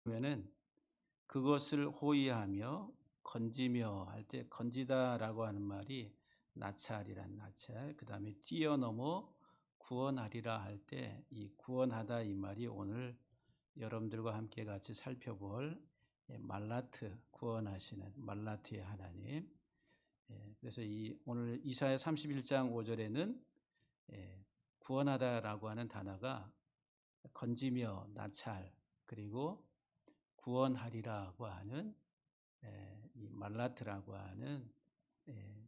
그러면은 그것을 호위하며 건지며 할 때 건지다라고 하는 말이 나찰이란 나찰, 그다음에 뛰어넘어 구원하리라 할 때 이 구원하다 이 말이 오늘 여러분들과 함께 같이 살펴볼 말라트, 구원하시는 말라트의 하나님. 그래서 이 오늘 이사야 31장 5절에는 구원하다라고 하는 단어가 건지며 나찰 그리고 구원하리라고 하는 이 말라트라고 하는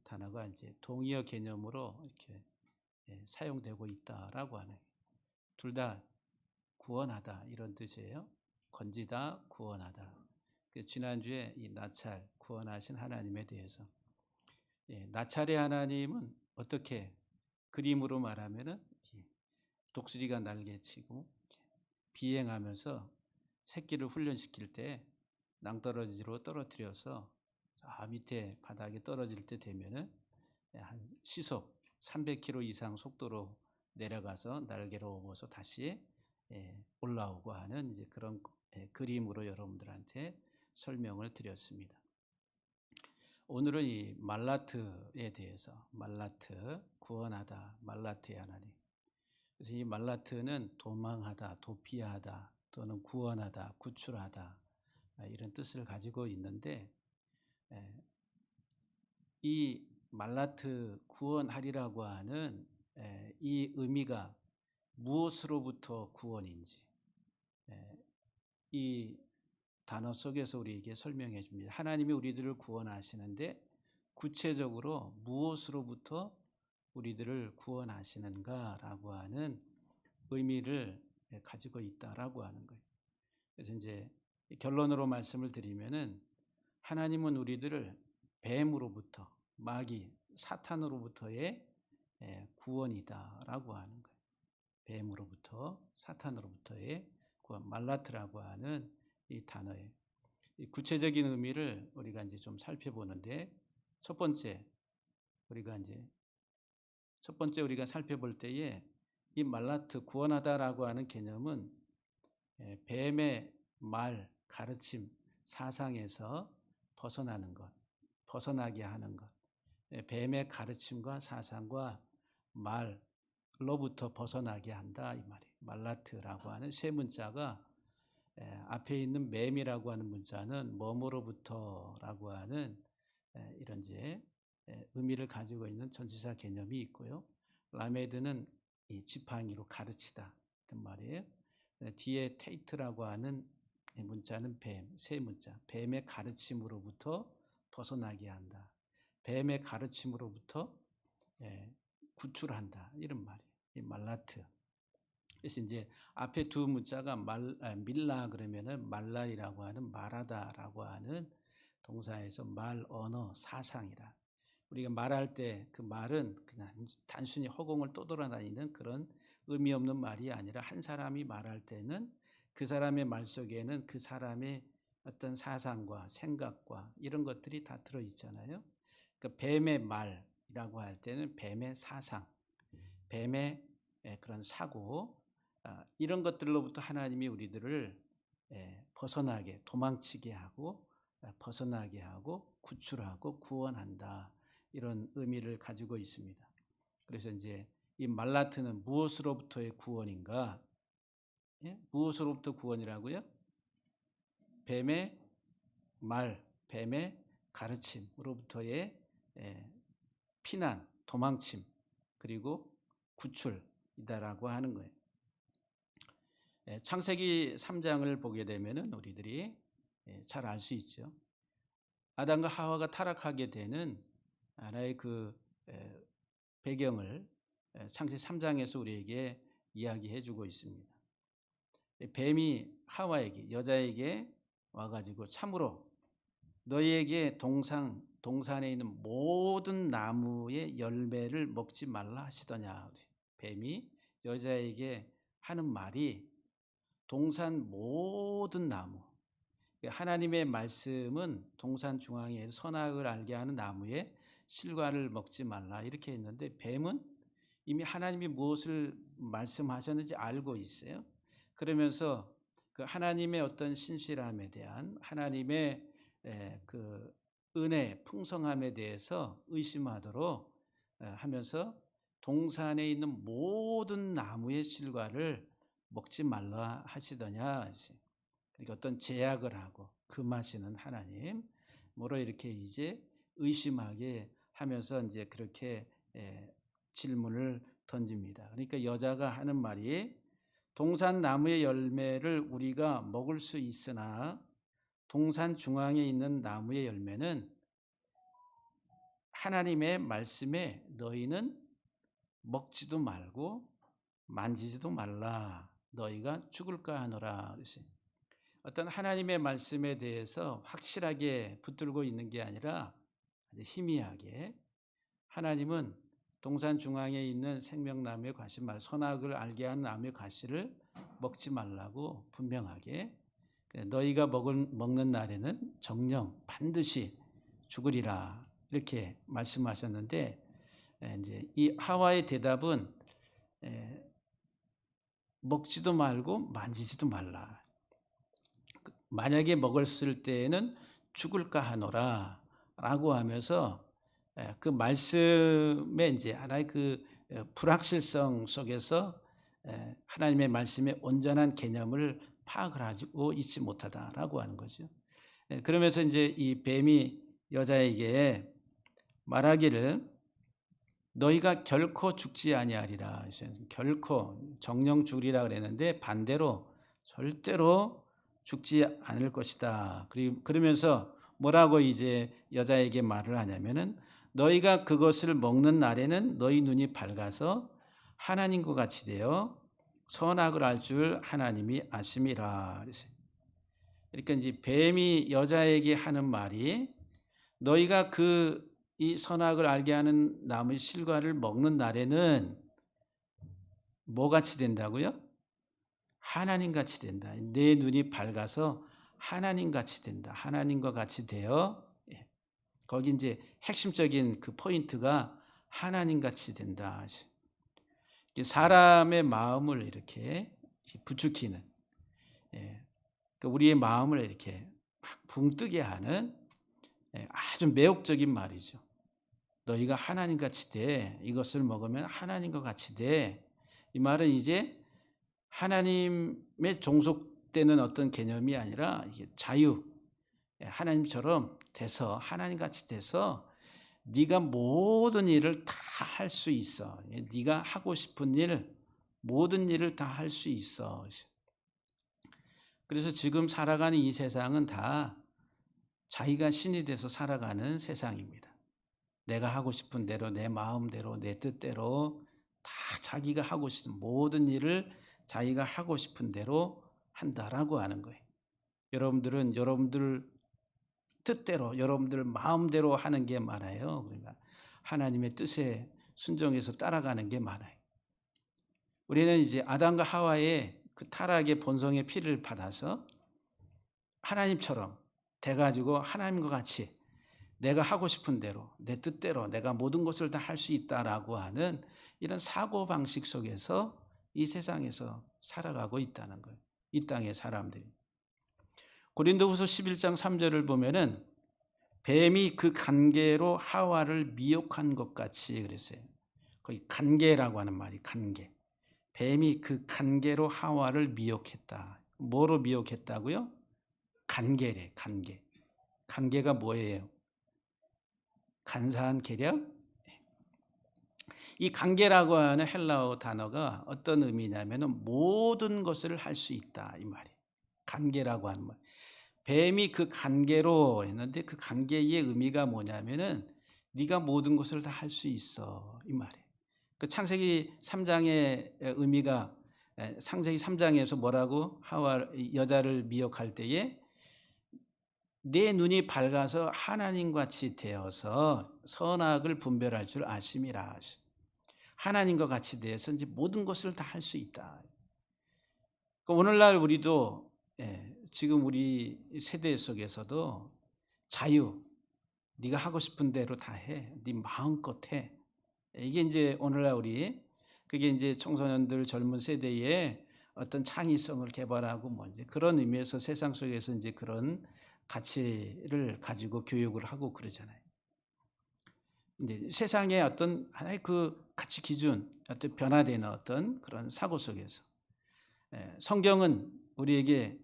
단어가 이제 동의어 개념으로 이렇게 사용되고 있다라고 하는, 둘 다 구원하다 이런 뜻이에요. 건지다, 구원하다. 지난주에 이 나찰, 구원하신 하나님에 대해서, 나찰의 하나님은 어떻게 그림으로 말하면은 독수리가 날개치고 비행하면서 새끼를 훈련시킬 때 낭떠러지로 떨어뜨려서 밑에 바닥에 떨어질 때 되면은 한 시속 300km 이상 속도로 내려가서 날개로 업어서 다시 올라오고 하는 이제 그런 그림으로 여러분들한테 설명을 드렸습니다. 오늘은 이 말라트에 대해서, 말라트, 구원하다, 말라트의 하나님. 그래서 이 말라트는 도망하다, 도피하다, 또는 구원하다, 구출하다 이런 뜻을 가지고 있는데, 이 말라트 구원하리라고 하는 이 의미가 무엇으로부터 구원인지 이 단어 속에서 우리에게 설명해 줍니다. 하나님이 우리들을 구원하시는데 구체적으로 무엇으로부터 우리들을 구원하시는가라고 하는 의미를 가지고 있다라고 하는 거예요. 그래서 이제 결론으로 말씀을 드리면은 하나님은 우리들을 뱀으로부터, 마귀, 사탄으로부터의 구원이다라고 하는 거예요. 뱀으로부터, 사탄으로부터의 구원, 말라트라고 하는 이 단어예요. 이 구체적인 의미를 우리가 이제 좀 살펴보는데, 첫 번째 우리가 살펴볼 때에 이 말라트, 구원하다라고 하는 개념은 뱀의 말, 가르침, 사상에서 벗어나는 것, 벗어나게 하는 것, 뱀의 가르침과 사상과 말로부터 벗어나게 한다 이 말이에요. 말라트라고 하는 세 문자가 앞에 있는 뱀이라고 하는 문자는 뭐뭐로부터라고 하는 이런 이제 의미를 가지고 있는 전치사 개념이 있고요. 라메드는 이 지팡이로 가르치다 이런 말이에요. 뒤에 테이트라고 하는 문자는 뱀, 세 문자, 뱀의 가르침으로부터 벗어나게 한다. 뱀의 가르침으로부터 구출한다 이런 말이에요. 이 말라트. 그래서 이제 앞에 두 문자가 밀라 그러면은 말라이라고 하는 말하다라고 하는 동사에서 말, 언어, 사상이라. 우리가 말할 때 그 말은 그냥 단순히 허공을 떠돌아다니는 그런 의미 없는 말이 아니라 한 사람이 말할 때는 그 사람의 말 속에는 그 사람의 어떤 사상과 생각과 이런 것들이 다 들어있잖아요. 그러니까 뱀의 말이라고 할 때는 뱀의 사상, 뱀의 그런 사고, 이런 것들로부터 하나님이 우리들을 벗어나게, 도망치게 하고 벗어나게 하고 구출하고 구원한다 이런 의미를 가지고 있습니다. 그래서 이제 이 말라트는 무엇으로부터의 구원인가? 무엇으로부터 구원이라고요? 뱀의 말, 뱀의 가르침으로부터의 피난, 도망침, 그리고 구출이다라고 하는 거예요. 창세기 3장을 보게 되면은 우리들이 잘 알 수 있죠. 아담과 하와가 타락하게 되는 하나의 그 배경을 창세기 3장에서 우리에게 이야기해 주고 있습니다. 뱀이 하와에게, 여자에게 와가지고 참으로 너희에게 동산에 있는 모든 나무의 열매를 먹지 말라 하시더냐. 뱀이 여자에게 하는 말이 동산 모든 나무, 하나님의 말씀은 동산 중앙에 선악을 알게 하는 나무의 실과를 먹지 말라 이렇게 했는데, 뱀은 이미 하나님이 무엇을 말씀하셨는지 알고 있어요. 그러면서 그 하나님의 어떤 신실함에 대한 하나님의 그 은혜 풍성함에 대해서 의심하도록 하면서 동산에 있는 모든 나무의 실과를 먹지 말라 하시더냐. 그러니까 어떤 제약을 하고 금하시는 하나님 뭐로 이렇게 이제 의심하게 하면서 이제 그렇게 질문을 던집니다. 그러니까 여자가 하는 말이 동산 나무의 열매를 우리가 먹을 수 있으나 동산 중앙에 있는 나무의 열매는 하나님의 말씀에 너희는 먹지도 말고 만지지도 말라. 너희가 죽을까 하노라. 어떤 하나님의 말씀에 대해서 확실하게 붙들고 있는 게 아니라 희미하게 하나님은 동산 중앙에 있는 생명나무의 과실 선악을 알게 하는 나무의 과실을 먹지 말라고 분명하게 너희가 먹는 날에는 정녕 반드시 죽으리라 이렇게 말씀하셨는데 이제 이 하와의 대답은 먹지도 말고 만지지도 말라. 만약에 먹었을 때에는 죽을까 하노라라고 하면서 그 말씀에 이제 하나의 그 불확실성 속에서 하나님의 말씀의 온전한 개념을 파악을 하고 있지 못하다라고 하는 거죠. 그러면서 이제 이 뱀이 여자에게 말하기를 너희가 결코 죽지 아니하리라. 결코 정령 죽으리라 그랬는데 반대로 절대로 죽지 않을 것이다. 그러면서 뭐라고 이제 여자에게 말을 하냐면은 너희가 그것을 먹는 날에는 너희 눈이 밝아서 하나님과 같이 되어 선악을 알 줄 하나님이 아심이라. 그러니까 이제 뱀이 여자에게 하는 말이 너희가 이 선악을 알게 하는 나무의 실과를 먹는 날에는 뭐 같이 된다고요? 하나님 같이 된다. 내 눈이 밝아서 하나님 같이 된다. 하나님과 같이 되어 거기 이제 핵심적인 그 포인트가 하나님 같이 된다. 사람의 마음을 이렇게 부추기는 우리의 마음을 이렇게 막 붕뜨게 하는 아주 매혹적인 말이죠. 너희가 하나님 같이 돼. 이것을 먹으면 하나님과 같이 돼. 이 말은 이제 하나님의 종속되는 어떤 개념이 아니라 이게 자유, 하나님처럼 돼서 하나님같이 돼서 네가 모든 일을 다 할 수 있어. 네가 하고 싶은 일, 모든 일을 다 할 수 있어. 그래서 지금 살아가는 이 세상은 다 자기가 신이 돼서 살아가는 세상입니다. 내가 하고 싶은 대로 내 마음대로 내 뜻대로 다 자기가 하고 싶은 모든 일을 자기가 하고 싶은 대로 한다라고 하는 거예요. 여러분들은 여러분들 뜻대로 여러분들 마음대로 하는 게 많아요. 그러니까 하나님의 뜻에 순종해서 따라가는 게 많아요. 우리는 이제 아담과 하와의 그 타락의 본성의 피를 받아서 하나님처럼 돼가지고 하나님과 같이 내가 하고 싶은 대로 내 뜻대로 내가 모든 것을 다 할 수 있다라고 하는 이런 사고방식 속에서 이 세상에서 살아가고 있다는 거예요. 이 땅의 사람들이. 고린도후서 11장 3절을 보면은 뱀이 그 간계로 하와를 미혹한 것 같이 그랬어요. 거기 간계라고 하는 말이 간계. 뱀이 그 간계로 하와를 미혹했다. 뭐로 미혹했다고요? 간계래, 간계. 간계가 뭐예요? 간사한 계략? 이 간계라고 하는 헬라어 단어가 어떤 의미냐면은 모든 것을 할 수 있다 이 말이에요. 간계라고 하는 말. 뱀이 그 간계로 했는데 그 간계의 의미가 뭐냐면은 네가 모든 것을 다 할 수 있어 이 말이에요. 그 창세기 3장의 의미가 창세기 3장에서 뭐라고 하와 여자를 미혹할 때에 내 눈이 밝아서 하나님같이 되어서 선악을 분별할 줄 아심이라. 하나님과 같이 되어서 이제 모든 것을 다 할 수 있다. 오늘날 우리도 지금 우리 세대 속에서도 자유, 네가 하고 싶은 대로 다 해, 네 마음껏 해. 이게 이제 오늘날 그게 이제 청소년들 젊은 세대의 어떤 창의성을 개발하고 뭐 이제 그런 의미에서 세상 속에서 이제 그런 가치를 가지고 교육을 하고 그러잖아요. 이제 세상의 어떤 하나의 그 가치 기준, 어떤 변화되는 어떤 그런 사고 속에서 성경은 우리에게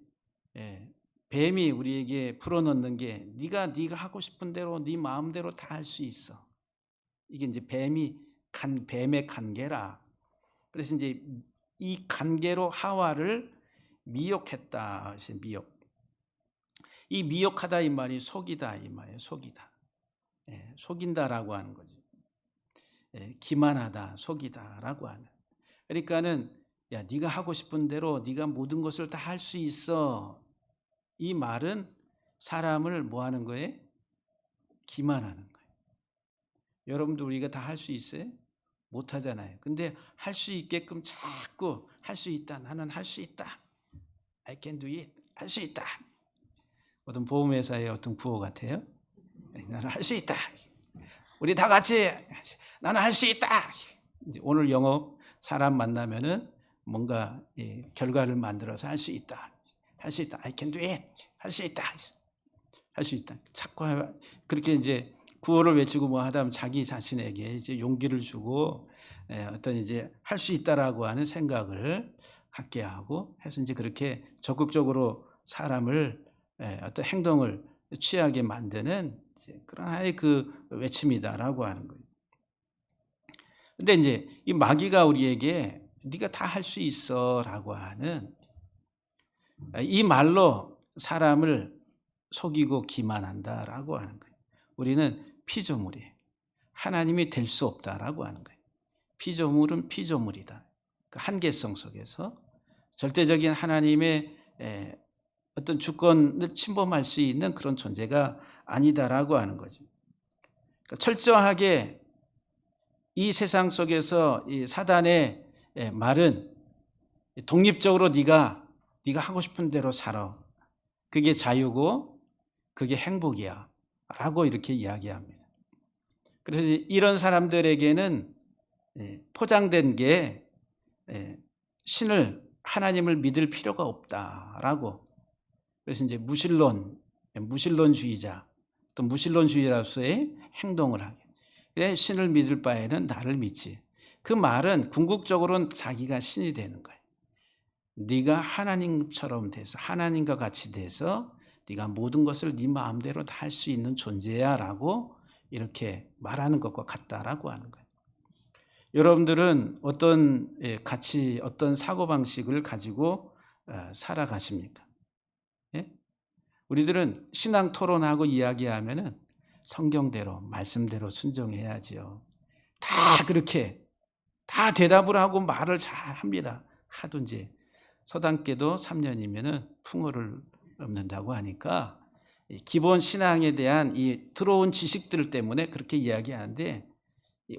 뱀이 우리에게 풀어놓는 게 네가 하고 싶은 대로 네 마음대로 다 할 수 있어. 이게 이제 뱀의 관계라. 그래서 이제 이 관계로 하와를 미혹했다. 미혹. 이 미혹하다 이 말이 속이다 이 말이에요. 속이다. 속인다라고 하는 거죠. 기만하다, 속이다라고 하는. 그러니까는 야, 네가 하고 싶은 대로 네가 모든 것을 다 할 수 있어. 이 말은 사람을 뭐 하는 거예요? 기만하는 거예요. 여러분도 우리가 다 할 수 있어요? 못 하잖아요. 근데 할 수 있게끔 자꾸 할 수 있다. 나는 할 수 있다. I can do it. 할 수 있다. 어떤 보험회사의 어떤 구호 같아요. 나는 할 수 있다. 우리 다 같이 나는 할 수 있다. 오늘 영업 사람 만나면은 뭔가 결과를 만들어서 할 수 있다. 할 수 있다. I can do it. 할 수 있다. 할 수 있다. 자꾸 그렇게 이제 구호를 외치고 뭐 하다 보면 자기 자신에게 이제 용기를 주고 어떤 이제 할 수 있다라고 하는 생각을 갖게 하고 해서 이제 그렇게 적극적으로 사람을 어떤 행동을 취하게 만드는 그런 하나의 그 외침이다라고 하는 거예요. 근데 이제 이 마귀가 우리에게 네가 다 할 수 있어라고 하는 이 말로 사람을 속이고 기만한다라고 하는 거예요. 우리는 피조물이에요. 하나님이 될 수 없다라고 하는 거예요. 피조물은 피조물이다. 그 한계성 속에서 절대적인 하나님의 어떤 주권을 침범할 수 있는 그런 존재가 아니다라고 하는 거죠. 그러니까 철저하게 이 세상 속에서 이 사단의 말은 독립적으로 네가 하고 싶은 대로 살아. 그게 자유고 그게 행복이야. 라고 이렇게 이야기합니다. 그래서 이런 사람들에게는 포장된 게 하나님을 믿을 필요가 없다라고. 그래서 이제 무신론주의자, 또 무신론주의자로서의 행동을 하게. 신을 믿을 바에는 나를 믿지. 그 말은 궁극적으로는 자기가 신이 되는 거예요. 네가 하나님처럼 돼서 하나님과 같이 돼서 네가 모든 것을 네 마음대로 다 할 수 있는 존재야라고 이렇게 말하는 것과 같다라고 하는 거예요. 여러분들은 어떤 가치, 어떤 사고방식을 가지고 살아가십니까? 예? 우리들은 신앙 토론하고 이야기하면은 성경대로, 말씀대로 순종해야지요. 다 그렇게 다 대답을 하고 말을 잘 합니다. 하든지 서당계도 3년이면은 풍어를 넘는다고 하니까 기본 신앙에 대한 이 들어온 지식들 때문에 그렇게 이야기하는데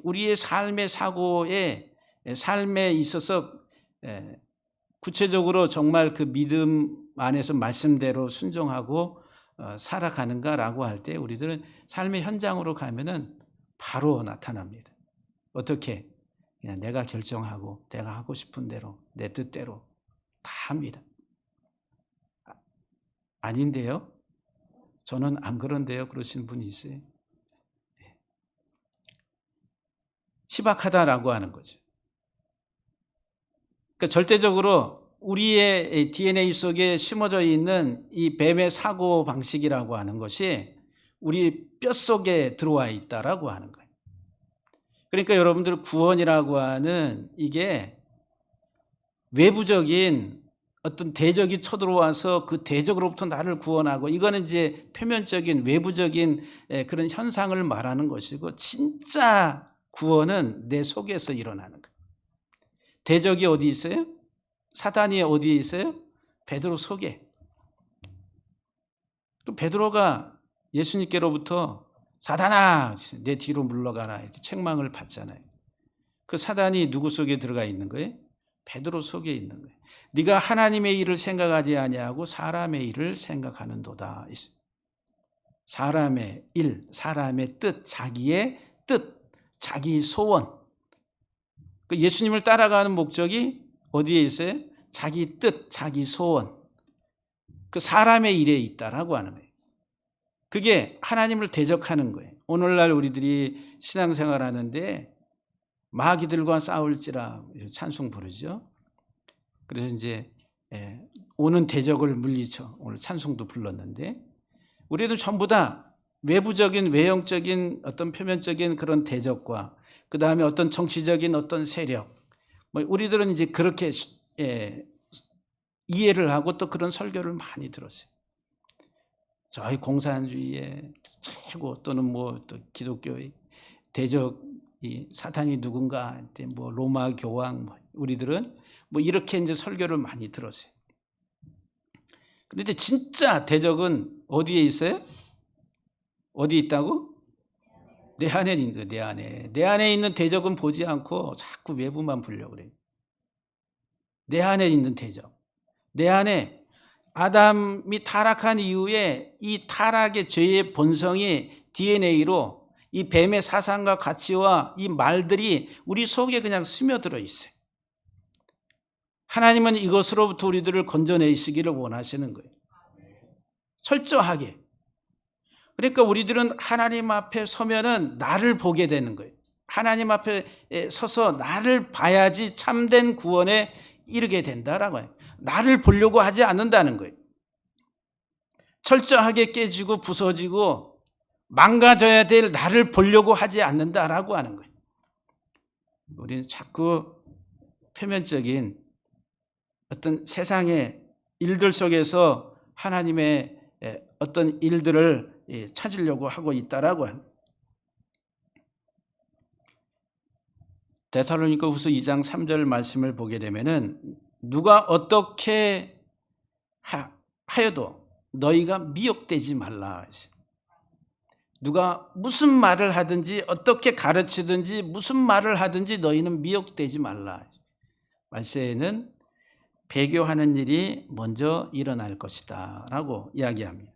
우리의 삶의 사고에 삶에 있어서 구체적으로 정말 그 믿음 안에서 말씀대로 순종하고 살아가는가라고 할 때 우리들은 삶의 현장으로 가면은 바로 나타납니다. 어떻게? 그냥 내가 결정하고 내가 하고 싶은 대로 내 뜻대로 다 합니다. 아닌데요? 저는 안 그런데요? 그러시는 분이 있어요. 희박하다라고 하는 거죠. 그러니까 절대적으로 우리의 DNA 속에 심어져 있는 이 뱀의 사고 방식이라고 하는 것이 우리 뼛속에 들어와 있다라고 하는 거예요. 그러니까 여러분들 구원이라고 하는 이게 외부적인 어떤 대적이 쳐들어와서 그 대적으로부터 나를 구원하고 이거는 이제 표면적인 외부적인 그런 현상을 말하는 것이고 진짜 구원은 내 속에서 일어나는 거예요. 대적이 어디 있어요? 사단이 어디에 있어요? 베드로 속에. 또 베드로가 예수님께로부터 사단아 내 뒤로 물러가라 이렇게 책망을 받잖아요. 그 사단이 누구 속에 들어가 있는 거예요? 베드로 속에 있는 거예요. 네가 하나님의 일을 생각하지 아니하고 사람의 일을 생각하는도다. 사람의 일, 사람의 뜻, 자기의 뜻, 자기 소원. 예수님을 따라가는 목적이 어디에 있어요? 자기 뜻, 자기 소원, 그 사람의 일에 있다라고 하는 거예요. 그게 하나님을 대적하는 거예요. 오늘날 우리들이 신앙생활 하는데 마귀들과 싸울지라 찬송 부르죠. 그래서 이제 오는 대적을 물리쳐 오늘 찬송도 불렀는데, 우리도 전부 다 외부적인 외형적인 어떤 표면적인 그런 대적과 그 다음에 어떤 정치적인 어떤 세력, 우리들은 이제 그렇게 이해를 하고 또 그런 설교를 많이 들었어요. 저희 공산주의의 최고 또는 또 기독교의 대적이 사탄이 누군가, 로마 교황, 우리들은 이렇게 이제 설교를 많이 들었어요. 그런데 진짜 대적은 어디에 있어요? 어디 있다고? 내 안에 있는 거예요. 내 안에. 내 안에 있는 대적은 보지 않고 자꾸 외부만 보려고 그래요. 내 안에 있는 대적. 내 안에 아담이 타락한 이후에 이 타락의 죄의 본성이 DNA로 이 뱀의 사상과 가치와 이 말들이 우리 속에 그냥 스며들어 있어요. 하나님은 이것으로부터 우리들을 건져내시기를 원하시는 거예요. 철저하게. 그러니까 우리들은 하나님 앞에 서면은 나를 보게 되는 거예요. 하나님 앞에 서서 나를 봐야지 참된 구원에 이르게 된다라고 해요. 나를 보려고 하지 않는다는 거예요. 철저하게 깨지고 부서지고 망가져야 될 나를 보려고 하지 않는다라고 하는 거예요. 우리는 자꾸 표면적인 어떤 세상의 일들 속에서 하나님의 어떤 일들을 찾으려고 하고 있다라고 합니다. 데살로니가후서 2장 3절 말씀을 보게 되면은 누가 어떻게 하여도 너희가 미혹되지 말라. 누가 무슨 말을 하든지 어떻게 가르치든지 무슨 말을 하든지 너희는 미혹되지 말라. 말세에는 배교하는 일이 먼저 일어날 것이다 라고 이야기합니다.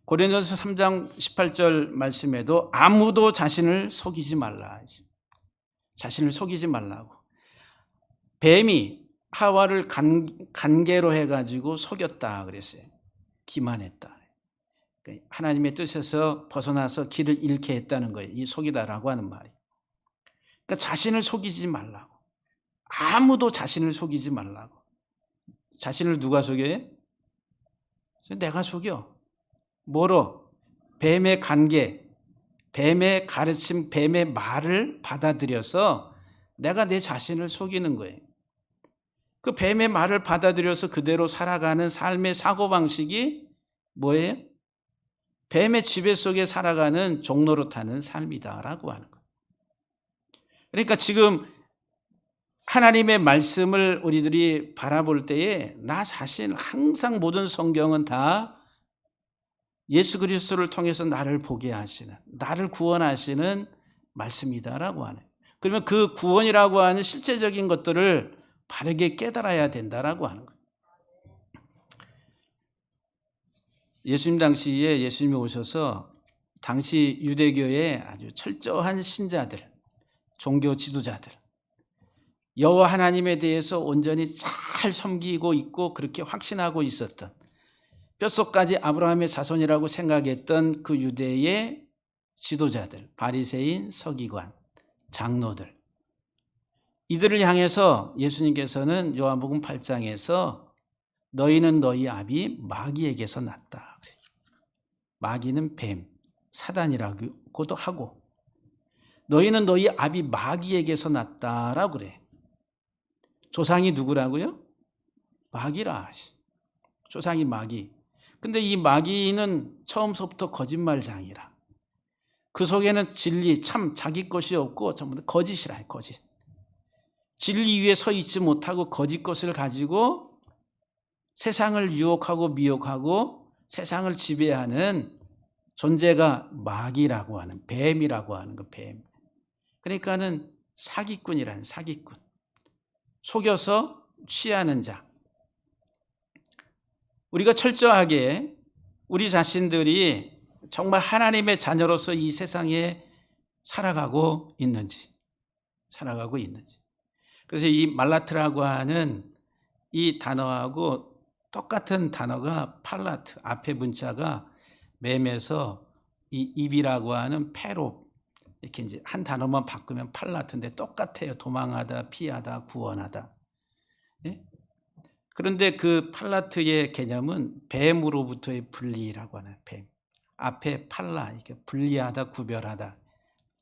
고린도서 3장 18절 말씀에도 아무도 자신을 속이지 말라. 자신을 속이지 말라고. 뱀이 하와를 간계로 해가지고 속였다 그랬어요. 기만했다. 하나님의 뜻에서 벗어나서 길을 잃게 했다는 거예요. 이 속이다라고 하는 말이. 그러니까 자신을 속이지 말라고. 아무도 자신을 속이지 말라고. 자신을 누가 속여요? 내가 속여. 뭐로? 뱀의 간계, 뱀의 가르침, 뱀의 말을 받아들여서 내가 내 자신을 속이는 거예요. 그 뱀의 말을 받아들여서 그대로 살아가는 삶의 사고방식이 뭐예요? 뱀의 지배 속에 살아가는 종로로 타는 삶이다라고 하는 거예요. 그러니까 지금 하나님의 말씀을 우리들이 바라볼 때에 나 자신 항상 모든 성경은 다 예수 그리스도를 통해서 나를 보게 하시는, 나를 구원하시는 말씀이다라고 하네요. 그러면 그 구원이라고 하는 실제적인 것들을 바르게 깨달아야 된다라고 하는 거예요. 예수님 당시에 예수님이 오셔서 당시 유대교의 아주 철저한 신자들, 종교 지도자들, 여호와 하나님에 대해서 온전히 잘 섬기고 있고 그렇게 확신하고 있었던, 뼛속까지 아브라함의 자손이라고 생각했던 그 유대의 지도자들, 바리새인, 서기관, 장로들, 이들을 향해서 예수님께서는 요한복음 8장에서 너희는 너희 아비 마귀에게서 났다. 마귀는 뱀, 사단이라고도 하고 너희는 너희 아비 마귀에게서 났다라고 그래. 조상이 누구라고요? 마귀라. 조상이 마귀. 근데 이 마귀는 처음부터 거짓말장이라. 그 속에는 진리, 참 자기 것이 없고 전부 다 거짓이라. 거짓. 진리 위에 서 있지 못하고 거짓 것을 가지고 세상을 유혹하고 미혹하고 세상을 지배하는 존재가 마귀라고 하는, 뱀이라고 하는 거, 뱀. 그러니까는 사기꾼이라는, 사기꾼. 속여서 취하는 자. 우리가 철저하게 우리 자신들이 정말 하나님의 자녀로서 이 세상에 살아가고 있는지. 그래서 이 말라트라고 하는 이 단어하고 똑같은 단어가 팔라트, 앞에 문자가 맴에서 이 입이라고 하는 패로 이렇게 이제 한 단어만 바꾸면 팔라트인데 똑같아요. 도망하다, 피하다, 구원하다. 예? 그런데 그 팔라트의 개념은 뱀으로부터의 분리라고 하는 뱀. 앞에 팔라, 이렇게 분리하다, 구별하다.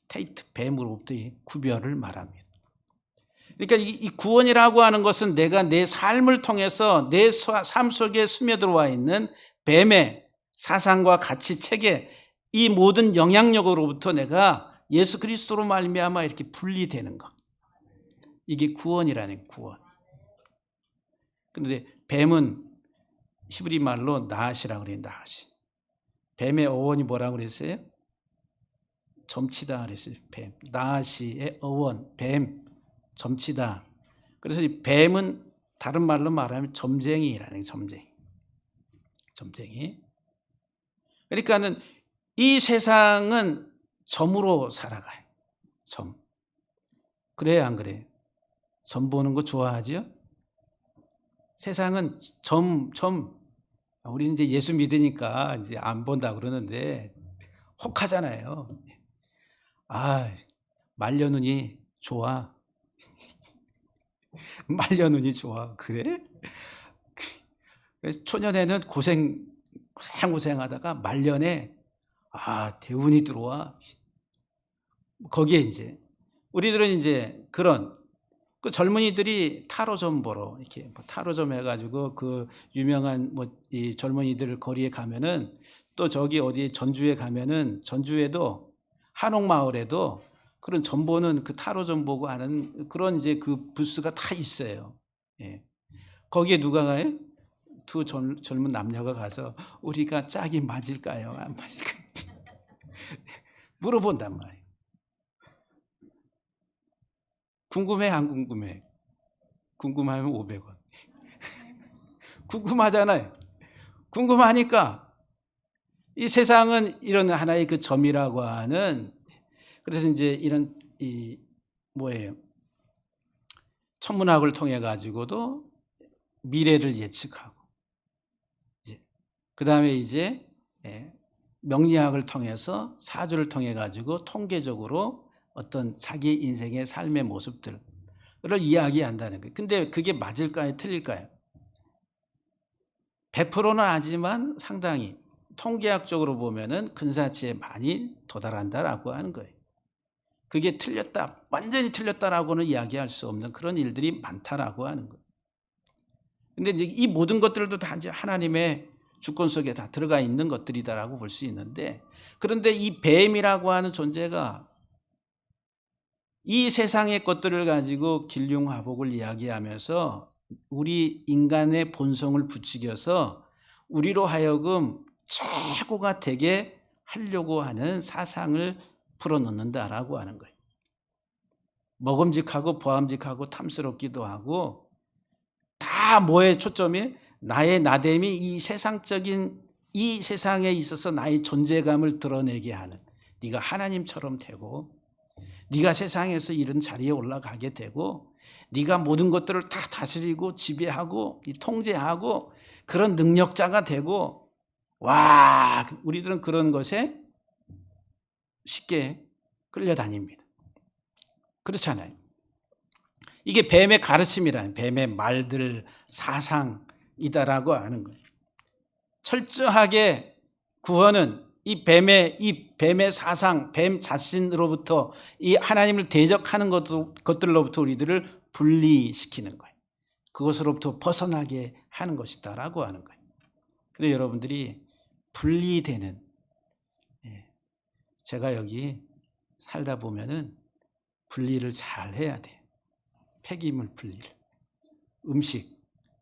테이트, 뱀으로부터의 구별을 말합니다. 그러니까 이 구원이라고 하는 것은 내가 내 삶을 통해서 내 삶 속에 스며들어와 있는 뱀의 사상과 가치, 체계, 이 모든 영향력으로부터 내가 예수 그리스도로 말미암아 이렇게 분리되는 것. 이게 구원이라는 구원. 그런데 뱀은 히브리 말로 나앗이라고 그래요. 나앗이. 뱀의 어원이 뭐라고 그랬어요? 점치다 그랬어요. 뱀. 나앗이의 어원, 뱀, 점치다. 그래서 이 뱀은 다른 말로 말하면 점쟁이라는 점쟁이. 점쟁이. 그러니까는 이 세상은 점으로 살아가요. 점. 그래요, 안 그래요? 점 보는 거 좋아하지요? 세상은 점. 우리는 이제 예수 믿으니까 이제 안 본다 그러는데 혹하잖아요. 아, 말려눈이 좋아. 말려눈이 좋아. 그래? 초년에는 고생하다가 말년에 대운이 들어와. 거기에 이제 우리들은 이제 그런 그 젊은이들이 타로점 보러 이렇게 타로점 해가지고 그 유명한 이 젊은이들 거리에 가면은 또 저기 어디 전주에 가면은 전주에도 한옥마을에도 그런 점 보는 그 타로점 보고 하는 그런 이제 그 부스가 다 있어요. 예. 거기에 누가 가요? 두 젊은 남녀가 가서 우리가 짝이 맞을까요? 안 맞을까요? 물어본단 말이에요. 궁금해, 안 궁금해? 궁금하면 500원. 궁금하잖아요. 궁금하니까 이 세상은 이런 하나의 그 점이라고 하는, 그래서 이제 이런 천문학을 통해 가지고도 미래를 예측하고, 그 다음에 이제 명리학을 통해서 사주를 통해 가지고 통계적으로 어떤 자기 인생의 삶의 모습들을 이야기한다는 거예요. 근데 그게 맞을까요? 틀릴까요? 100%는 아니지만 상당히 통계학적으로 보면은 근사치에 많이 도달한다라고 하는 거예요. 그게 틀렸다, 완전히 틀렸다라고는 이야기할 수 없는 그런 일들이 많다라고 하는 거예요. 근데 이제 이 모든 것들도 다 이제 하나님의 주권 속에 다 들어가 있는 것들이다라고 볼 수 있는데, 그런데 이 뱀이라고 하는 존재가 이 세상의 것들을 가지고 길흉화복을 이야기하면서 우리 인간의 본성을 부추겨서 우리로 하여금 최고가 되게 하려고 하는 사상을 풀어놓는다라고 하는 거예요. 먹음직하고 보암직하고 탐스럽기도 하고 다 뭐에 초점이 나의 나됨이 이 세상적인 이 세상에 있어서 나의 존재감을 드러내게 하는, 네가 하나님처럼 되고 네가 세상에서 이런 자리에 올라가게 되고 네가 모든 것들을 다 다스리고 지배하고 통제하고 그런 능력자가 되고, 와, 우리들은 그런 것에 쉽게 끌려다닙니다. 그렇잖아요. 이게 뱀의 가르침이라는, 뱀의 말들, 사상이다라고 하는 거예요. 철저하게 구원은 이 뱀의 사상, 뱀 자신으로부터 이 하나님을 대적하는 것들로부터 우리들을 분리시키는 거예요. 그것으로부터 벗어나게 하는 것이다라고 하는 거예요. 그래서 여러분들이 분리되는, 제가 여기 살다 보면은 분리를 잘 해야 돼요. 폐기물 분리를, 음식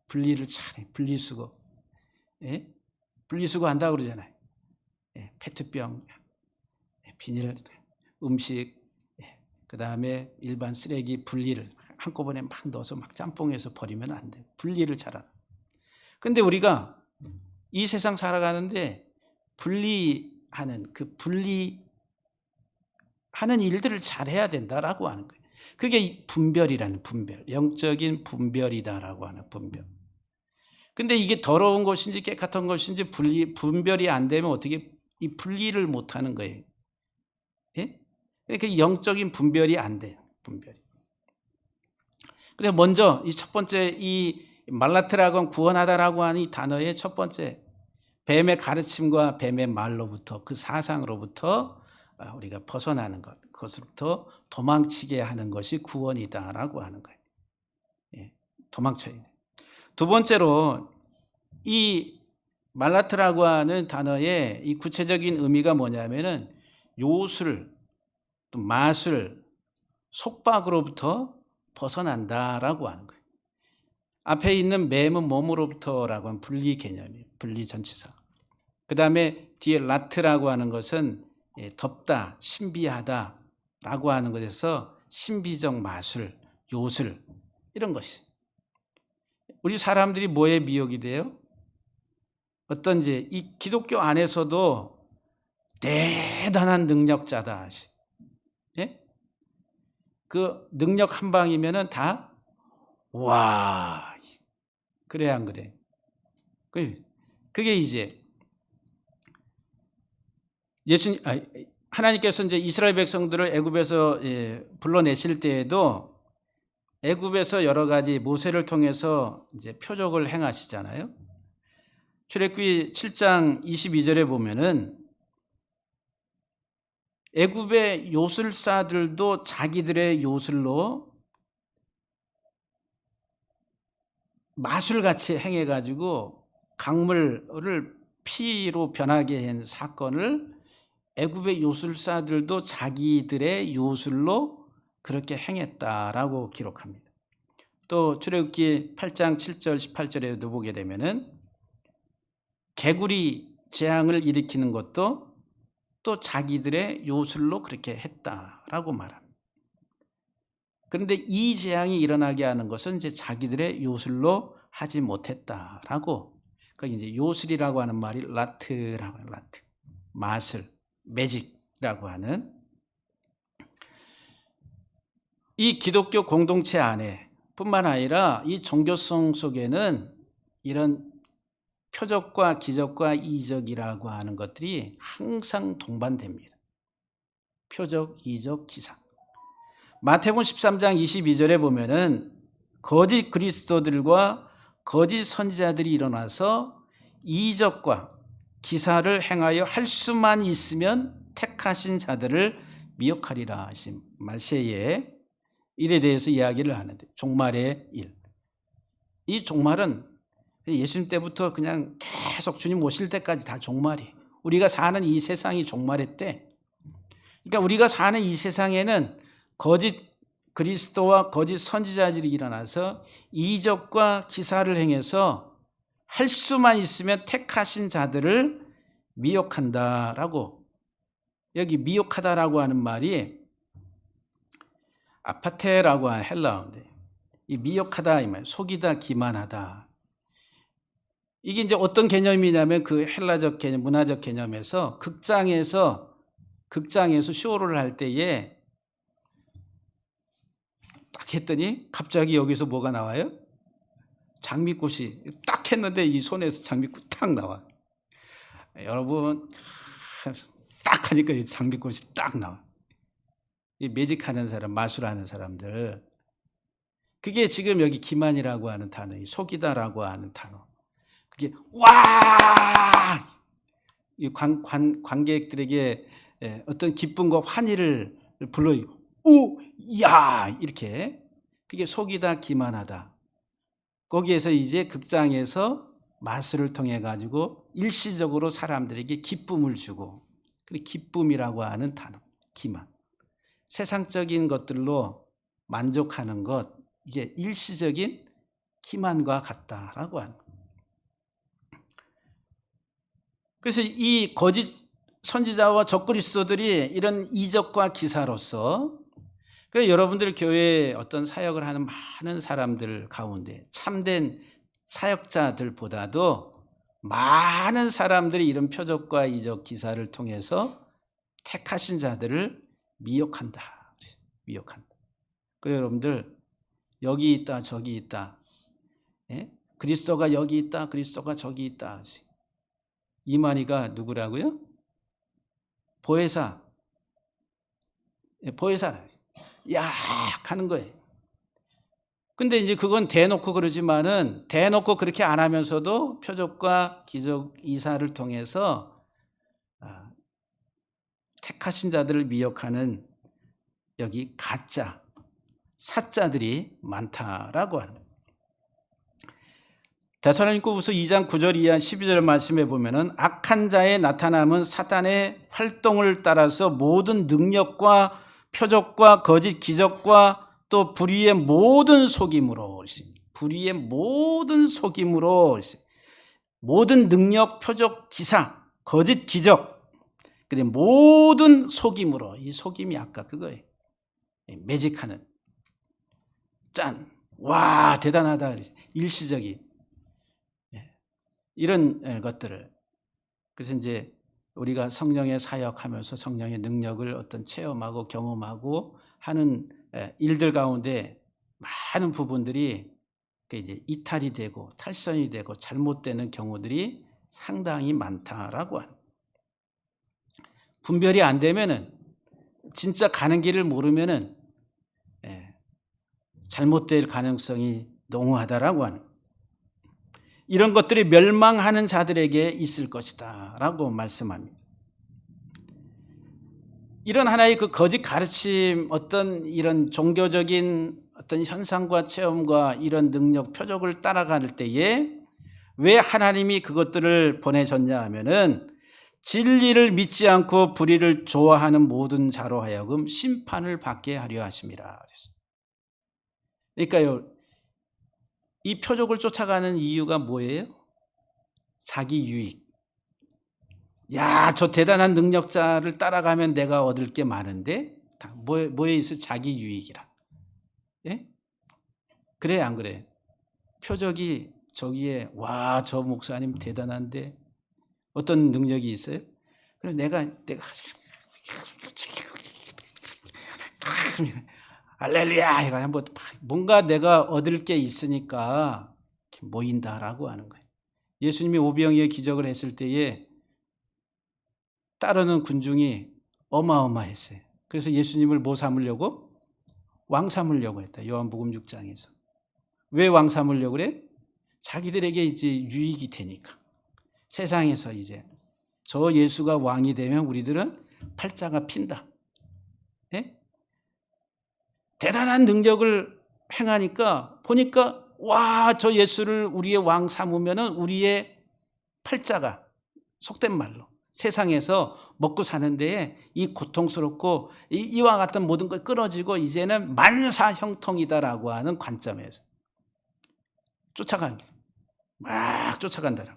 분리를 잘해. 분리수거, 분리수거 한다고 그러잖아요. 페트병, 비닐, 음식, 그 다음에 일반 쓰레기 분리를 한꺼번에 막 넣어서 막 짬뽕해서 버리면 안 돼요. 분리를 잘하라. 근데 우리가 이 세상 살아가는데 분리하는 일들을 잘해야 된다라고 하는 거예요. 그게 분별이라는 분별, 영적인 분별이다라고 하는 분별. 근데 이게 더러운 것인지 깨끗한 것인지 분별이 안 되면 어떻게 이 분리를 못 하는 거예요. 예? 그러니까 영적인 분별이 안 돼요. 분별이. 그래서 먼저 이 첫 번째 이 말라트라고 하는 구원하다라고 하는 이 단어의 첫 번째 뱀의 가르침과 뱀의 말로부터 그 사상으로부터 우리가 벗어나는 것, 그것으로부터 도망치게 하는 것이 구원이다라고 하는 거예요. 예, 도망쳐야 돼요. 두 번째로 이 말라트라고 하는 단어의 이 구체적인 의미가 뭐냐면은 요술, 또 마술, 속박으로부터 벗어난다라고 하는 거예요. 앞에 있는 뱀은 몸으로부터라고 하는 분리 개념이에요. 분리 전치사. 그 다음에 뒤에 라트라고 하는 것은 덥다, 신비하다라고 하는 것에서 신비적 마술, 요술 이런 것이. 우리 사람들이 뭐에 미혹이 돼요? 어떤지 이 기독교 안에서도 대단한 능력자다. 예? 그 능력 한 방이면은 다 와. 그래 안 그래? 그게 이제 하나님께서 이제 이스라엘 백성들을 애굽에서 불러내실 때에도 애굽에서 여러 가지 모세를 통해서 이제 표적을 행하시잖아요. 출애굽기 7장 22절에 보면은 애굽의 요술사들도 자기들의 요술로 마술같이 행해가지고 강물을 피로 변하게 한 사건을 애굽의 요술사들도 자기들의 요술로 그렇게 행했다라고 기록합니다. 또 출애굽기 8장 7절 18절에도 보게 되면은 개구리 재앙을 일으키는 것도 또 자기들의 요술로 그렇게 했다라고 말합니다. 그런데 이 재앙이 일어나게 하는 것은 이제 자기들의 요술로 하지 못했다라고. 그러니까 이제 요술이라고 하는 말이 라트라고 해요. 라트, 마술, 매직이라고 하는 이 기독교 공동체 안에 뿐만 아니라 이 종교성 속에는 이런 표적과 기적과 이적이라고 하는 것들이 항상 동반됩니다. 표적, 이적, 기사. 마태복음 13장 22절에 보면은 거짓 그리스도들과 거짓 선지자들이 일어나서 이적과 기사를 행하여 할 수만 있으면 택하신 자들을 미혹하리라 하신 말세에 일에 대해서 이야기를 하는데 종말의 일. 이 종말은 예수님 때부터 그냥 계속 주님 오실 때까지 다 종말이에요. 우리가 사는 이 세상이 종말의 때. 그러니까 우리가 사는 이 세상에는 거짓 그리스도와 거짓 선지자들이 일어나서 이적과 기사를 행해서 할 수만 있으면 택하신 자들을 미혹한다라고. 여기 미혹하다라고 하는 말이 아파테라고 하는 헬라어인데 이 미혹하다 이 말, 속이다, 기만하다. 이게 이제 어떤 개념이냐면 그 헬라적 개념, 문화적 개념에서 극장에서 쇼를 할 때에 딱 했더니 갑자기 여기서 뭐가 나와요? 장미꽃이 딱 했는데 이 손에서 장미꽃 딱 나와. 여러분 딱 하니까 이 장미꽃이 딱 나와. 이 매직하는 사람, 마술하는 사람들. 그게 지금 여기 기만이라고 하는 단어, 속이다라고 하는 단어. 그게 와! 이 관객들에게 어떤 기쁨과 환희를 불러요. 오, 야! 이렇게. 그게 속이다, 기만하다. 거기에서 이제 극장에서 마술을 통해 가지고 일시적으로 사람들에게 기쁨을 주고, 그리고 기쁨이라고 하는 단어, 기만. 세상적인 것들로 만족하는 것, 이게 일시적인 기만과 같다라고 하는 거예요. 그래서 이 거짓 선지자와 적그리스도들이 이런 이적과 기사로서, 그래서 여러분들 교회에 어떤 사역을 하는 많은 사람들 가운데 참된 사역자들보다도 많은 사람들이 이런 표적과 이적 기사를 통해서 택하신 자들을 미혹한다. 미혹한다. 그래서 여러분들 여기 있다 저기 있다. 예? 그리스도가 여기 있다, 그리스도가 저기 있다. 이만희가 누구라고요? 보혜사. 보혜사라. 야 하는 거예요. 근데 이제 그건 대놓고 그러지만은 대놓고 그렇게 안 하면서도 표적과 기적 이사를 통해서 택하신 자들을 미혹하는 여기 가짜 사자들이 많다라고 하는 거예요. 데살로니가후서 2장 9절 이하 12절 말씀에 보면은 악한 자의 나타남은 사탄의 활동을 따라서 모든 능력과 표적과 거짓 기적과 또 불의의 모든 속임으로, 불의의 모든 속임으로, 모든 능력, 표적, 기사, 거짓 기적, 근데 모든 속임으로, 이 속임이 아까 그거예요. 매직하는, 짠, 와 대단하다, 일시적인 이런 것들을. 그래서 이제 우리가 성령의 사역하면서 성령의 능력을 어떤 체험하고 경험하고 하는 일들 가운데 많은 부분들이 이제 이탈이 되고 탈선이 되고 잘못되는 경우들이 상당히 많다라고 하는. 분별이 안 되면은 진짜 가는 길을 모르면은 잘못될 가능성이 농후하다라고 하는. 이런 것들이 멸망하는 자들에게 있을 것이다 라고 말씀합니다. 이런 하나의 그 거짓 가르침, 어떤 이런 종교적인 어떤 현상과 체험과 이런 능력, 표적을 따라갈 때에 왜 하나님이 그것들을 보내셨냐 하면은 진리를 믿지 않고 불의를 좋아하는 모든 자로 하여금 심판을 받게 하려 하심이라. 그러니까요, 이 표적을 쫓아가는 이유가 뭐예요? 자기 유익. 야, 저 대단한 능력자를 따라가면 내가 얻을 게 많은데 뭐에 있어? 자기 유익이라. 예? 그래 안 그래? 표적이 저기에 와, 저 목사님 대단한데 어떤 능력이 있어요? 그래서 내가 할렐루야 이거 한번 뭔가 내가 얻을 게 있으니까 모인다라고 하는 거예요. 예수님이 오병이의 기적을 했을 때에 따르는 군중이 어마어마했어요. 그래서 예수님을 뭐 삼으려고? 왕 삼으려고 했다. 요한복음 6장에서. 왜 왕 삼으려고 그래? 자기들에게 이제 유익이 되니까. 세상에서 이제 저 예수가 왕이 되면 우리들은 팔자가 핀다. 예? 대단한 능력을 행하니까 보니까 와, 저 예수를 우리의 왕 삼으면은 우리의 팔자가 속된 말로 세상에서 먹고 사는 데에 이 고통스럽고 이와 같은 모든 걸 끊어지고 이제는 만사 형통이다라고 하는 관점에서 쫓아가는 거예요. 막 쫓아간다.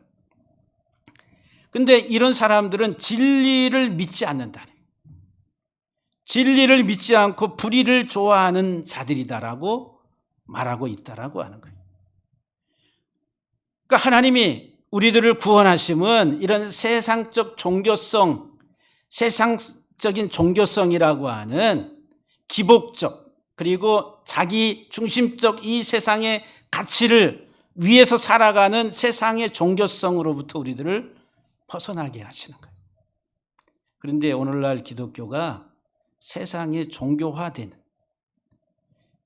근데 이런 사람들은 진리를 믿지 않는다. 진리를 믿지 않고 불의를 좋아하는 자들이다라고 말하고 있다라고 하는 거예요. 그러니까 하나님이 우리들을 구원하심은 이런 세상적 종교성, 세상적인 종교성이라고 하는 기복적 그리고 자기 중심적 이 세상의 가치를 위해서 살아가는 세상의 종교성으로부터 우리들을 벗어나게 하시는 거예요. 그런데 오늘날 기독교가 세상에 종교화되는,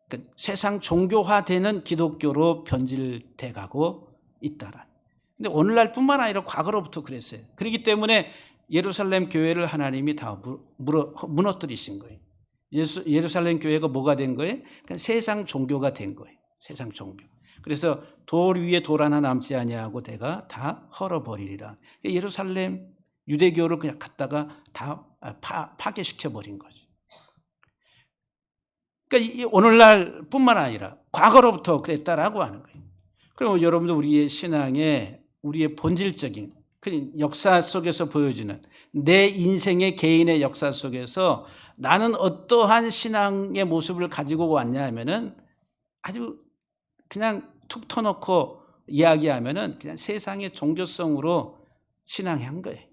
그러니까 세상 종교화되는 기독교로 변질돼 가고 있다라. 근데 오늘날 뿐만 아니라 과거로부터 그랬어요. 그렇기 때문에 예루살렘 교회를 하나님이 다 무너뜨리신 거예요. 예루살렘 교회가 뭐가 된 거예요? 그러니까 세상 종교가 된 거예요. 세상 종교. 그래서 돌 위에 돌 하나 남지 아니하고 내가 다 헐어버리리라. 예루살렘 유대교를 그냥 갖다가 다 파괴시켜 버린 거죠. 그러니까 오늘날 뿐만 아니라 과거로부터 그랬다라고 하는 거예요. 그럼 여러분들 우리의 신앙에 우리의 본질적인 역사 속에서 보여주는 내 인생의 개인의 역사 속에서 나는 어떠한 신앙의 모습을 가지고 왔냐 하면은 아주 그냥 툭 터놓고 이야기하면은 그냥 세상의 종교성으로 신앙한 거예요.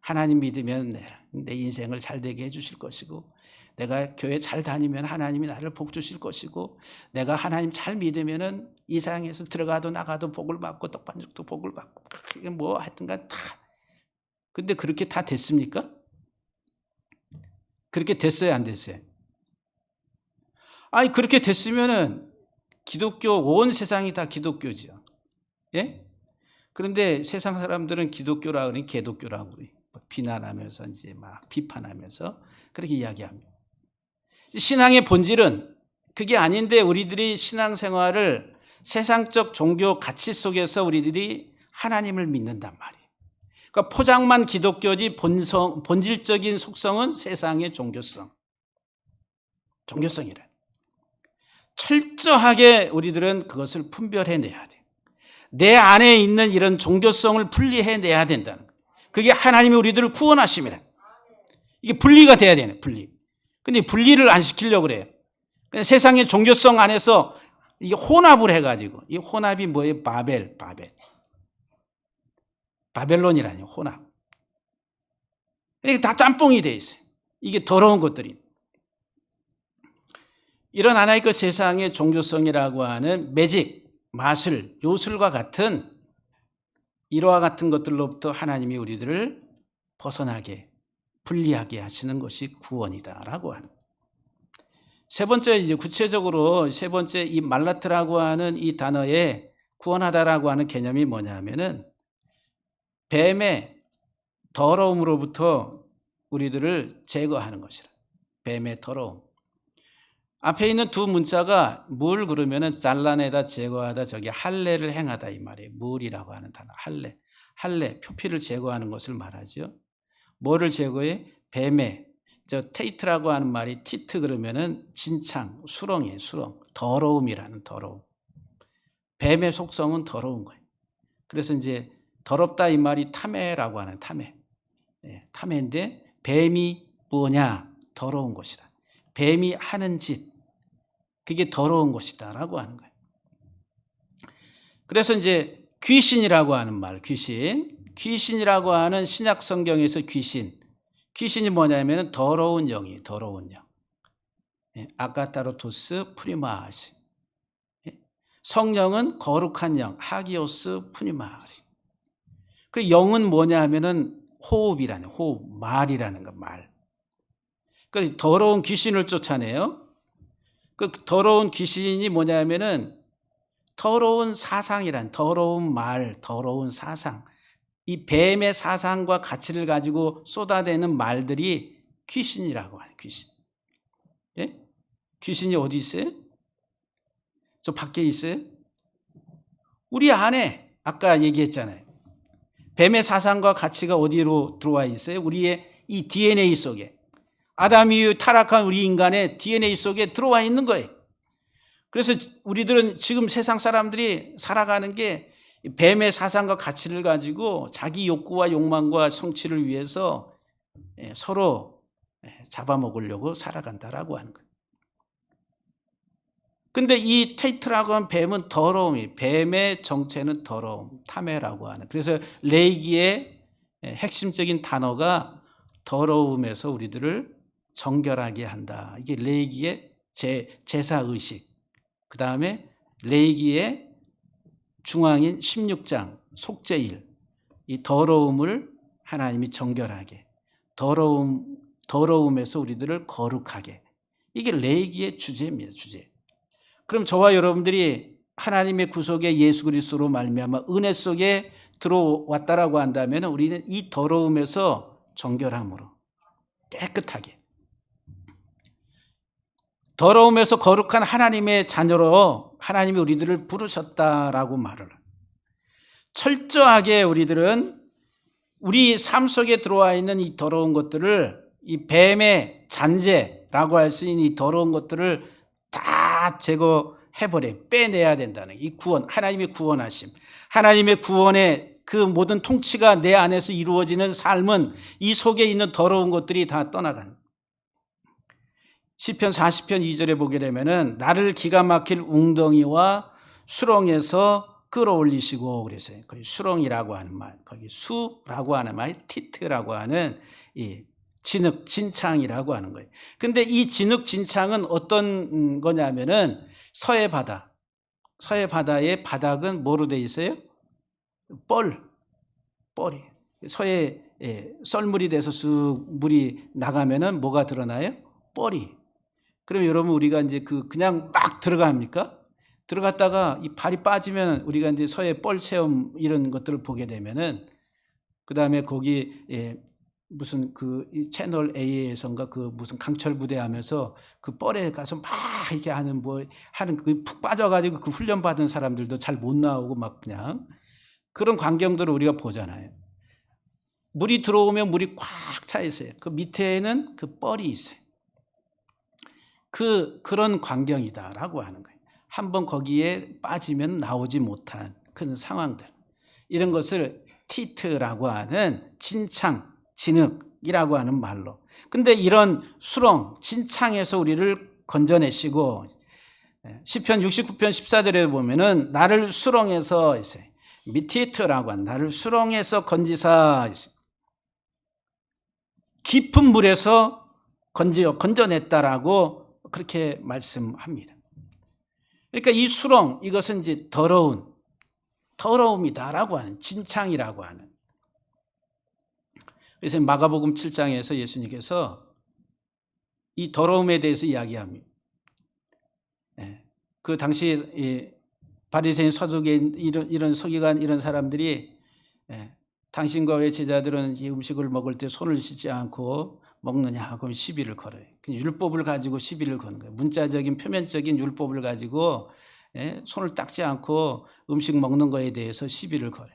하나님 믿으면 내 인생을 잘 되게 해주실 것이고, 내가 교회 잘 다니면 하나님이 나를 복 주실 것이고, 내가 하나님 잘 믿으면은 이 세상에서 들어가도 나가도 복을 받고 떡반죽도 복을 받고, 그게 뭐 하여튼간 다. 근데 그렇게 다 됐습니까? 그렇게 됐어요, 안 됐어요? 아니, 그렇게 됐으면은 기독교, 온 세상이 다 기독교죠. 예? 그런데 세상 사람들은 기독교라 그러니 개독교라고 그래요. 비난하면서 이제 막 비판하면서 그렇게 이야기합니다. 신앙의 본질은 그게 아닌데, 우리들이 신앙생활을 세상적 종교 가치 속에서 우리들이 하나님을 믿는단 말이에요. 그러니까 포장만 기독교지 본질적인 속성은 세상의 종교성이래. 철저하게 우리들은 그것을 분별해내야 돼. 내 안에 있는 이런 종교성을 분리해내야 된다는 거예요. 그게 하나님이 우리들을 구원하심이래. 이게 분리가 돼야 되네, 분리. 근데 분리를 안 시키려고 그래요. 세상의 종교성 안에서 이게 혼합을 해가지고, 이 혼합이 뭐예요? 바벨론이라니, 혼합. 이게 다 짬뽕이 돼 있어요. 이게 더러운 것들이. 이런 하나의 그 세상의 종교성이라고 하는 매직, 마술, 요술과 같은 이와 같은 것들로부터 하나님이 우리들을 벗어나게, 분리하게 하시는 것이 구원이다라고 하는. 세 번째, 이제 구체적으로 세 번째, 이 말라트라고 하는 이 단어에 구원하다라고 하는 개념이 뭐냐면은 뱀의 더러움으로부터 우리들을 제거하는 것이라. 뱀의 더러움. 앞에 있는 두 문자가 물 그러면은 잘라내다, 제거하다, 저기 할례를 행하다 이 말이에요. 물이라고 하는 단어. 할례, 표피를 제거하는 것을 말하죠. 뭐를 제거해? 뱀의, 테이트라고 하는 말이 티트 그러면은 진창, 수렁이에요, 수렁. 더러움이라는 더러움. 뱀의 속성은 더러운 거예요. 그래서 이제 더럽다 이 말이 탐해라고 하는 탐해. 탐해인데 뱀이 뭐냐? 더러운 것이다. 뱀이 하는 짓, 그게 더러운 것이다라고 하는 거예요. 그래서 이제 귀신이라고 하는 말, 귀신이라고 하는 신약 성경에서 귀신이 뭐냐면 더러운 영이에요. 더러운 영. 아카타로토스 프리마시. 성령은 거룩한 영, 하기오스 프리마리. 그 영은 뭐냐 하면은 호흡이라는, 호흡, 말이라는 거, 말. 그 더러운 귀신을 쫓아내요. 그 더러운 귀신이 뭐냐면은 더러운 사상이란, 더러운 말, 더러운 사상. 이 뱀의 사상과 가치를 가지고 쏟아내는 말들이 귀신이라고 하는, 귀신. 예? 귀신이 어디 있어요? 저 밖에 있어요? 우리 안에, 아까 얘기했잖아요. 뱀의 사상과 가치가 어디로 들어와 있어요? 우리의 이 DNA 속에. 아담 이후 타락한 우리 인간의 DNA 속에 들어와 있는 거예요. 그래서 우리들은 지금 세상 사람들이 살아가는 게 뱀의 사상과 가치를 가지고 자기 욕구와 욕망과 성취를 위해서 서로 잡아먹으려고 살아간다라고 하는 거예요. 근데 이 테이트라고 하는 뱀은 더러움이, 뱀의 정체는 더러움, 탐해라고 하는. 그래서 레이기의 핵심적인 단어가 더러움에서 우리들을 정결하게 한다. 이게 레이기의 제사의식. 그 다음에 레이기의 중앙인 16장 속죄일. 이 더러움을 하나님이 정결하게, 더러움에서 우리들을 거룩하게. 이게 레이기의 주제입니다. 주제. 그럼 저와 여러분들이 하나님의 구속의 예수 그리스도로 말미암아 은혜 속에 들어왔다라고 한다면 우리는 이 더러움에서 정결함으로 깨끗하게, 더러움에서 거룩한 하나님의 자녀로 하나님이 우리들을 부르셨다라고 말을. 철저하게 우리들은 우리 삶 속에 들어와 있는 이 더러운 것들을, 이 뱀의 잔재라고 할 수 있는 이 더러운 것들을 다 제거해버려, 빼내야 된다는 이 구원, 하나님의 구원하심, 하나님의 구원의 그 모든 통치가 내 안에서 이루어지는 삶은 이 속에 있는 더러운 것들이 다 떠나가는. 시편 40편 2절에 보게 되면은 나를 기가 막힐 웅덩이와 수렁에서 끌어올리시고 그래서요. 거기 수렁이라고 하는 말, 거기 수라고 하는 말, 티트라고 하는 이 진흙, 진창이라고 하는 거예요. 근데 이 진흙, 진창은 어떤 거냐면은 서해 바다의 바닥은 뭐로 돼 있어요? 뻘이. 서해 썰물이 돼서 쑥 물이 나가면은 뭐가 드러나요? 뻘이. 그럼 여러분 우리가 이제 그냥 막 들어갑니까? 들어갔다가 이 발이 빠지면 우리가 이제 서해 뻘 체험 이런 것들을 보게 되면은 그 다음에 거기 무슨 이 채널 A에선가 무슨 강철 부대 하면서 그 뻘에 가서 막 이렇게 하는 푹 빠져가지고 그 훈련 받은 사람들도 잘 못 나오고 막 그냥 그런 광경들을 우리가 보잖아요. 물이 들어오면 물이 꽉 차 있어요. 그 밑에는 그 뻘이 있어요. 그런 광경이다라고 하는 거예요. 한번 거기에 빠지면 나오지 못한 그런 상황들. 이런 것을 티트라고 하는 진창, 진흙이라고 하는 말로. 근데 이런 수렁, 진창에서 우리를 건져내시고 시편 69편 14절에 보면은 나를 수렁에서 미티트라고 한 나를 수렁에서 건지사 깊은 물에서 건져냈다라고 그렇게 말씀합니다. 그러니까 이 수렁, 이것은 이제 더러움이다라고 하는, 진창이라고 하는. 그래서 마가복음 7장에서 예수님께서 이 더러움에 대해서 이야기합니다. 그 당시 바리새인, 서두개인 이런 서기관 이런 사람들이 당신과 왜 제자들은 이 음식을 먹을 때 손을 씻지 않고 먹느냐? 그럼 시비를 걸어요. 율법을 가지고 시비를 거는 거예요. 문자적인 표면적인 율법을 가지고 손을 닦지 않고 음식 먹는 거에 대해서 시비를 걸어요.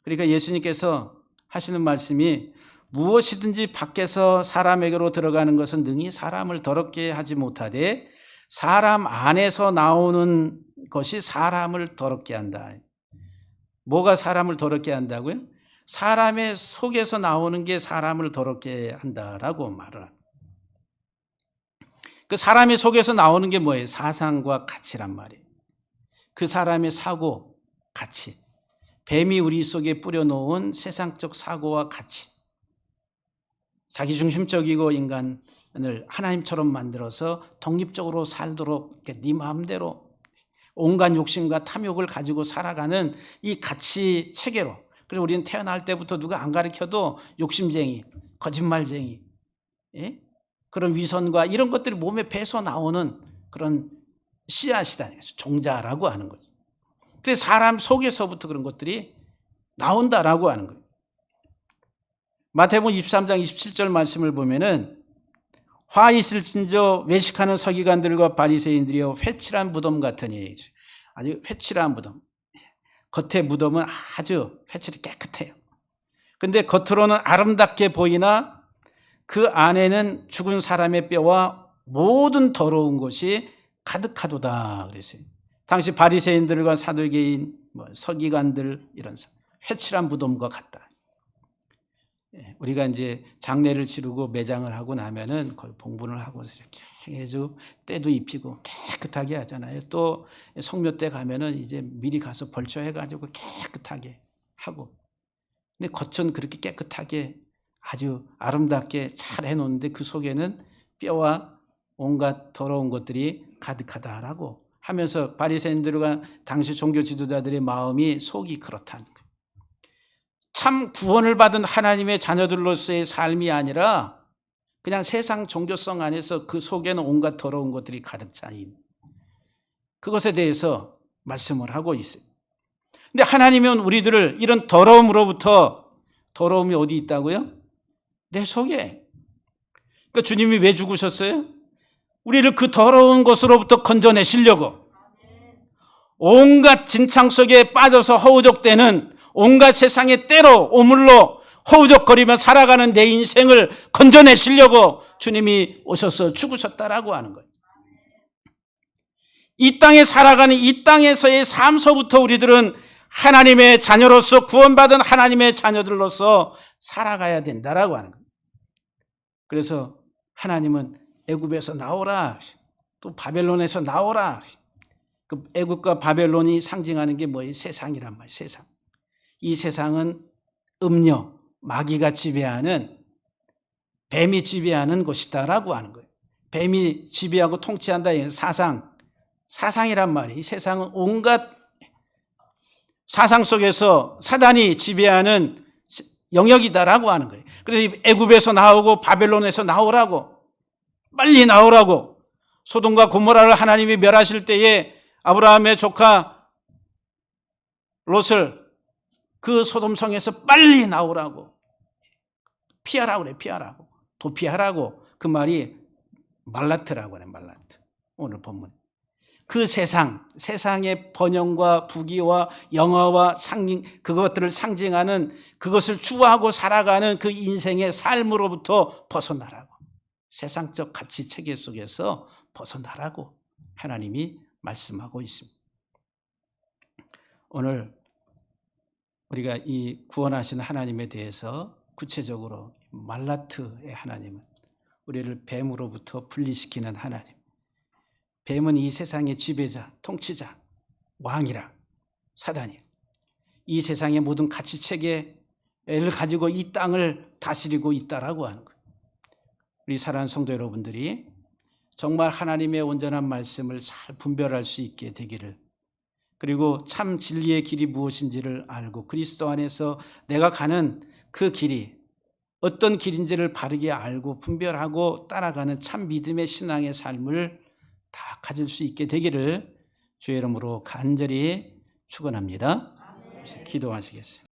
그러니까 예수님께서 하시는 말씀이 무엇이든지 밖에서 사람에게로 들어가는 것은 능히 사람을 더럽게 하지 못하되 사람 안에서 나오는 것이 사람을 더럽게 한다. 뭐가 사람을 더럽게 한다고요? 사람의 속에서 나오는 게 사람을 더럽게 한다라고 말을 합니다. 그 사람의 속에서 나오는 게 뭐예요? 사상과 가치란 말이에요. 그 사람의 사고, 가치. 뱀이 우리 속에 뿌려놓은 세상적 사고와 가치. 자기중심적이고 인간을 하나님처럼 만들어서 독립적으로 살도록 네 마음대로 온갖 욕심과 탐욕을 가지고 살아가는 이 가치 체계로. 그래서 우리는 태어날 때부터 누가 안 가르쳐도 욕심쟁이, 거짓말쟁이, 그런 위선과 이런 것들이 몸에 배서 나오는 그런 씨앗이다. 종자라고 하는 거죠. 그래서 사람 속에서부터 그런 것들이 나온다라고 하는 거예요. 마태복음 23장 27절 말씀을 보면은 화 있을진저 외식하는 서기관들과 바리새인들이여 회칠한 무덤 같으니. 아주 회칠한 무덤. 겉의 무덤은 아주 회칠이 깨끗해요. 근데 겉으로는 아름답게 보이나 그 안에는 죽은 사람의 뼈와 모든 더러운 것이 가득하도다 그랬어요. 당시 바리새인들과 사두개인, 서기관들 이런 회칠한 무덤과 같다. 우리가 이제 장례를 치르고 매장을 하고 나면은 거의 봉분을 하고 이렇게 해서 때도 입히고 깨끗하게 하잖아요. 또 성묘 때 가면은 이제 미리 가서 벌초해가지고 깨끗하게 하고. 근데 겉은 그렇게 깨끗하게 아주 아름답게 잘 해놓는데 그 속에는 뼈와 온갖 더러운 것들이 가득하다라고 하면서 바리새인들과 당시 종교 지도자들의 마음이 속이 그렇다는 거예요. 참 구원을 받은 하나님의 자녀들로서의 삶이 아니라 그냥 세상 종교성 안에서 그 속에는 온갖 더러운 것들이 가득 차인 그것에 대해서 말씀을 하고 있어요. 근데 하나님은 우리들을 이런 더러움으로부터, 더러움이 어디 있다고요? 내 속에. 그러니까 주님이 왜 죽으셨어요? 우리를 그 더러운 것으로부터 건져내시려고. 온갖 진창 속에 빠져서 허우적대는 온갖 세상의 때로 오물로 허우적거리며 살아가는 내 인생을 건져내시려고 주님이 오셔서 죽으셨다라고 하는 거예요. 이 땅에 살아가는 이 땅에서의 삶서부터 우리들은 하나님의 자녀로서 구원받은 하나님의 자녀들로서 살아가야 된다라고 하는 거예요. 그래서 하나님은 애굽에서 나오라, 또 바벨론에서 나오라, 그 애국과 바벨론이 상징하는 게 뭐예요? 세상이란 말이에요. 세상. 이 세상은 음녀, 마귀가 지배하는, 뱀이 지배하는 곳이다라고 하는 거예요. 뱀이 지배하고 통치한다. 사상이란 말이, 세상은 온갖 사상 속에서 사단이 지배하는 영역이다라고 하는 거예요. 그래서 애굽에서 나오고 바벨론에서 나오라고, 빨리 나오라고, 소돔과 고모라를 하나님이 멸하실 때에 아브라함의 조카 롯을 그 소돔성에서 빨리 나오라고, 피하라고 그래, 피하라고, 도피하라고. 그 말이 말라트라고 그래, 말라트. 오늘 본문. 그 세상의 번영과 부귀와 영화와 그것들을 상징하는, 그것을 추구하고 살아가는 그 인생의 삶으로부터 벗어나라고, 세상적 가치 체계 속에서 벗어나라고 하나님이 말씀하고 있습니다. 오늘 우리가 이 구원하신 하나님에 대해서 구체적으로 말라트의 하나님은 우리를 뱀으로부터 분리시키는 하나님, 뱀은 이 세상의 지배자, 통치자, 왕이라, 사단이야. 이 세상의 모든 가치 체계를 가지고 이 땅을 다스리고 있다라고 하는 거예요. 우리 사랑하는 성도 여러분들이 정말 하나님의 온전한 말씀을 잘 분별할 수 있게 되기를, 그리고 참 진리의 길이 무엇인지를 알고 그리스도 안에서 내가 가는 그 길이 어떤 길인지를 바르게 알고 분별하고 따라가는 참 믿음의 신앙의 삶을 다 가질 수 있게 되기를 주의 이름으로 간절히 축원합니다. 기도하시겠습니다.